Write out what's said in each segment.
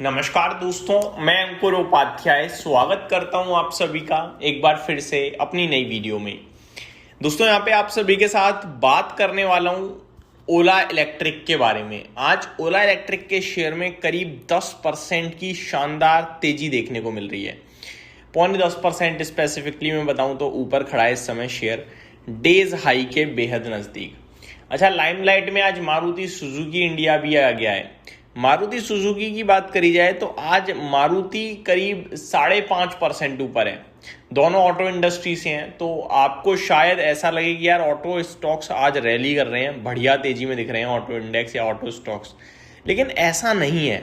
नमस्कार दोस्तों, मैं अंकुर उपाध्याय स्वागत करता हूं आप सभी का एक बार फिर से अपनी नई वीडियो में। दोस्तों यहां पे आप सभी के साथ बात करने वाला हूं ओला इलेक्ट्रिक के बारे में। आज ओला इलेक्ट्रिक के शेयर में करीब 10% की शानदार तेजी देखने को मिल रही है। पौने 10% स्पेसिफिकली मैं बताऊं तो ऊपर खड़ा है इस समय शेयर, डेज हाई के बेहद नजदीक। अच्छा, लाइमलाइट में आज मारुति सुजुकी इंडिया भी आ गया है। मारुति सुजुकी की बात करी जाए तो आज मारुति करीब 5.5% ऊपर है। दोनों ऑटो इंडस्ट्री से हैं, तो आपको शायद ऐसा लगे कि यार ऑटो स्टॉक्स आज रैली कर रहे हैं, बढ़िया तेजी में दिख रहे हैं ऑटो इंडेक्स या ऑटो स्टॉक्स, लेकिन ऐसा नहीं है।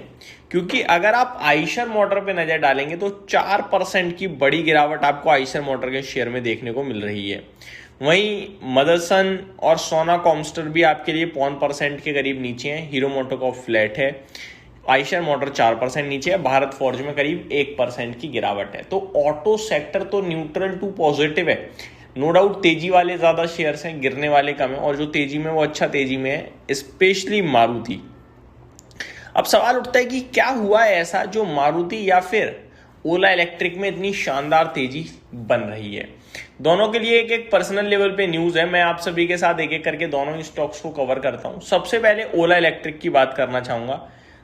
क्योंकि अगर आप आइशर मोटर पे नजर डालेंगे तो 4% की बड़ी गिरावट आपको आइशर मोटर के शेयर में देखने को मिल रही है। वहीं मदरसन और सोना कॉमस्टर भी आपके लिए 0.5% के करीब नीचे हैं। हीरो मोटोकॉर्प फ्लैट है, आइशर मोटर 4% नीचे है, भारत फॉर्ज में करीब 1% की गिरावट है। तो ऑटो सेक्टर तो न्यूट्रल टू पॉजिटिव है। नो डाउट तेजी वाले ज्यादा शेयर्स हैं, गिरने वाले कम है, और जो तेजी में वो अच्छा तेजी में है, स्पेशली मारुति। अब सवाल उठता है कि क्या हुआ है ऐसा जो मारुति या फिर ओला इलेक्ट्रिक में इतनी शानदार तेजी बन रही है। दोनों के लिए एक एक पर्सनल लेवल पे न्यूज है। मैं आप सभी के साथ एक एक करके दोनों ही स्टॉक्स को कवर करता हूं। सबसे पहले ओला इलेक्ट्रिक की बात करना चाहूंगा।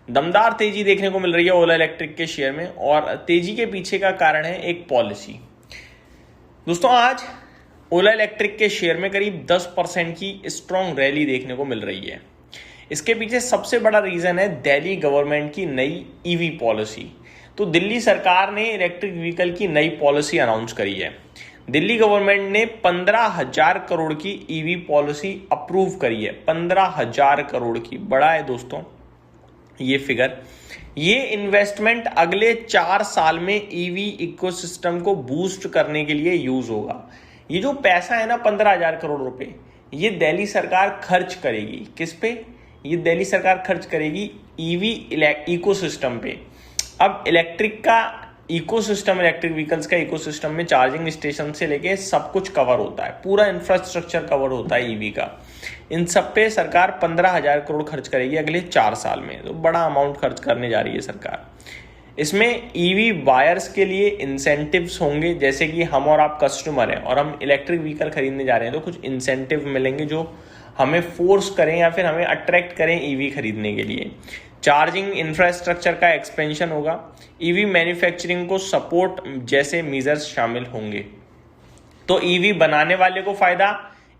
दमदार तेजी देखने को मिल रही है ओला इलेक्ट्रिक के शेयर में, और तेजी के पीछे का कारण है एक पॉलिसी। दोस्तों आज ओला इलेक्ट्रिक के शेयर में करीब 10% की स्ट्रॉन्ग रैली देखने को मिल रही है। इसके पीछे सबसे बड़ा रीजन है दिल्ली गवर्नमेंट की नई ईवी पॉलिसी। तो दिल्ली सरकार ने इलेक्ट्रिक व्हीकल की नई पॉलिसी अनाउंस करी है। दिल्ली गवर्नमेंट ने 15,000 करोड़ की ईवी पॉलिसी अप्रूव करी है। 15,000 करोड़ की, बड़ा है दोस्तों ये फिगर। ये इन्वेस्टमेंट अगले 4 साल में ईवी इकोसिस्टम को बूस्ट करने के लिए यूज होगा। ये जो पैसा है ना 15,000 करोड़ रुपए, ये दिल्ली सरकार खर्च करेगी। किस पे? ये दिल्ली सरकार खर्च करेगी ईवी इकोसिस्टम पे। अब इलेक्ट्रिक का इकोसिस्टम, इलेक्ट्रिक व्हीकल्स का इकोसिस्टम में चार्जिंग स्टेशन से लेके सब कुछ कवर होता है, पूरा इंफ्रास्ट्रक्चर कवर होता है ईवी का। इन सब पे सरकार 15,000 करोड़ खर्च करेगी अगले 4 साल में। तो बड़ा अमाउंट खर्च करने जा रही है सरकार। इसमें ईवी बायर्स के लिए इंसेंटिव्स होंगे, जैसे कि हम और आप कस्टमर हैं और हम इलेक्ट्रिक व्हीकल खरीदने जा रहे हैं तो कुछ इंसेंटिव मिलेंगे जो हमें फोर्स करें या फिर हमें अट्रैक्ट करें ईवी खरीदने के लिए। चार्जिंग इंफ्रास्ट्रक्चर का एक्सपेंशन होगा, ईवी मैन्युफैक्चरिंग को सपोर्ट जैसे मेजर्स शामिल होंगे। तो ईवी बनाने वाले को फायदा,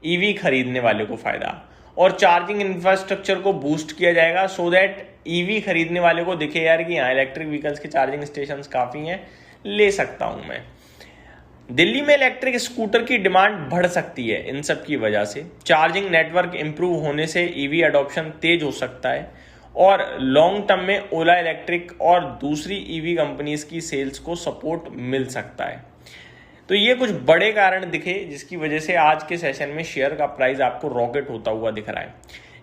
ईवी खरीदने वाले को फायदा, और चार्जिंग इंफ्रास्ट्रक्चर को बूस्ट किया जाएगा सो दैट ईवी खरीदने वाले को दिखे यार कि हाँ इलेक्ट्रिक व्हीकल्स के चार्जिंग स्टेशंस काफी हैं, ले सकता हूं मैं। दिल्ली में इलेक्ट्रिक स्कूटर की डिमांड बढ़ सकती है इन सब की वजह से। चार्जिंग नेटवर्क इंप्रूव होने से ईवी अडॉप्शन तेज हो सकता है, और लॉन्ग टर्म में ओला इलेक्ट्रिक और दूसरी ईवी कंपनीज की सेल्स को सपोर्ट मिल सकता है। तो ये कुछ बड़े कारण दिखे जिसकी वजह से आज के सेशन में शेयर का प्राइस आपको रॉकेट होता हुआ दिख रहा है।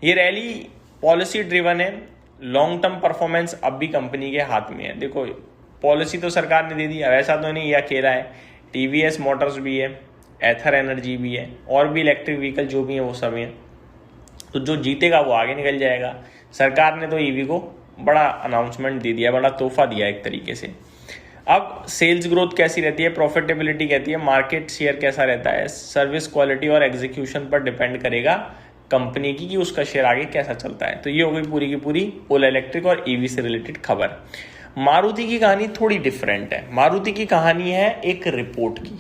ये रैली पॉलिसी ड्रिवन है, लॉन्ग टर्म परफॉर्मेंस अब भी कंपनी के हाथ में है। देखो पॉलिसी तो सरकार ने दे दी, ऐसा तो नहीं ये अकेला है, टीवीएस मोटर्स भी है, एथर एनर्जी भी है, और भी इलेक्ट्रिक व्हीकल जो भी है वो सब है। तो जो जीतेगा वो आगे निकल जाएगा। सरकार ने तो ईवी को बड़ा अनाउंसमेंट दे दिया, बड़ा तोहफा दिया एक तरीके से। अब सेल्स ग्रोथ कैसी रहती है, प्रॉफिटेबिलिटी कहती है, मार्केट शेयर कैसा रहता है, सर्विस क्वालिटी और एग्जीक्यूशन पर डिपेंड करेगा कंपनी की कि उसका शेयर आगे कैसा चलता है। तो ये हो गई पूरी की पूरी ओला इलेक्ट्रिक और ईवी से रिलेटेड खबर। मारुति की कहानी थोड़ी डिफरेंट है। मारुति की कहानी है एक रिपोर्ट की।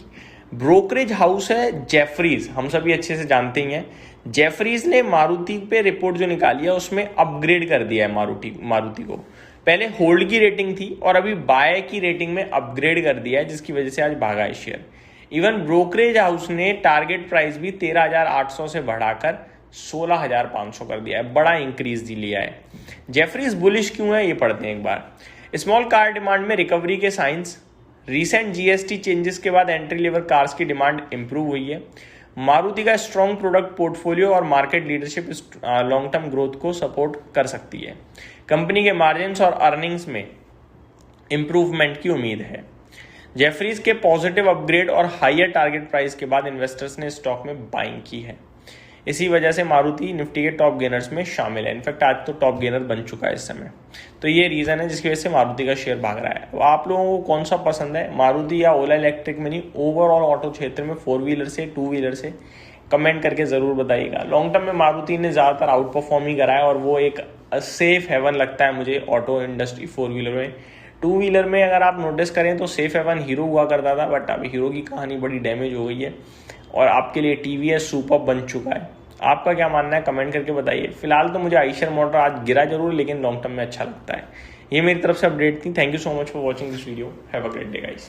ब्रोकरेज हाउस है जेफरीज, हम सभी अच्छे से जानते ही हैं। जेफरीज ने मारुति पे रिपोर्ट जो निकाली है उसमें अपग्रेड कर दिया है मारुति को। पहले होल्ड की रेटिंग थी और अभी बाय की रेटिंग में अपग्रेड कर दिया है, जिसकी वजह से आज भागा है शेयर। इवन ब्रोकरेज हाउस ने टारगेट प्राइस भी 13,800 से बढ़ाकर 16,500 कर दिया है, बड़ा इंक्रीज लिया है। जेफरीज बुलिश क्यों है ये पढ़ते हैं एक बार। स्मॉल कार डिमांड में रिकवरी के साइंस, रीसेंट जीएसटी चेंजेस के बाद एंट्री लेवल कार्स की डिमांड इंप्रूव हुई है। मारुति का स्ट्रॉन्ग प्रोडक्ट पोर्टफोलियो और market leadership long term growth को सपोर्ट कर सकती है। कंपनी के मार्जिन्स और अर्निंग्स में इंप्रूवमेंट की उम्मीद है। जेफरीज के पॉजिटिव अपग्रेड और हायर टारगेट प्राइस के बाद इन्वेस्टर्स ने स्टॉक में बाइंग की है। इसी वजह से मारुति निफ्टी के टॉप गेनर्स में शामिल है। इनफैक्ट आज तो टॉप गेनर बन चुका है इस समय। तो ये रीज़न है जिसकी वजह से मारुति का शेयर भाग रहा है। तो आप लोगों को कौन सा पसंद है, मारुति या ओला इलेक्ट्रिक में नहीं, ओवरऑल ऑटो क्षेत्र में 4 व्हीलर से 2 व्हीलर से, कमेंट करके ज़रूर बताइएगा। लॉन्ग टर्म में मारुति ने ज़्यादातर आउट परफॉर्म ही करा है और वो एक सेफ हेवन लगता है मुझे ऑटो इंडस्ट्री 4 व्हीलर में। 2 व्हीलर में अगर आप नोटिस करें तो सेफ हेवन हीरो हुआ करता था, बट अब हीरो की कहानी बड़ी डैमेज हो गई है और आपके लिए टीवीएस सुपर बन चुका है। आपका क्या मानना है, कमेंट करके बताइए। फिलहाल तो मुझे आइशर मोटर आज गिरा जरूर, लेकिन लॉन्ग टर्म में अच्छा लगता है। ये मेरी तरफ से अपडेट थी। Thank you so much for watching this video. Have a great day guys.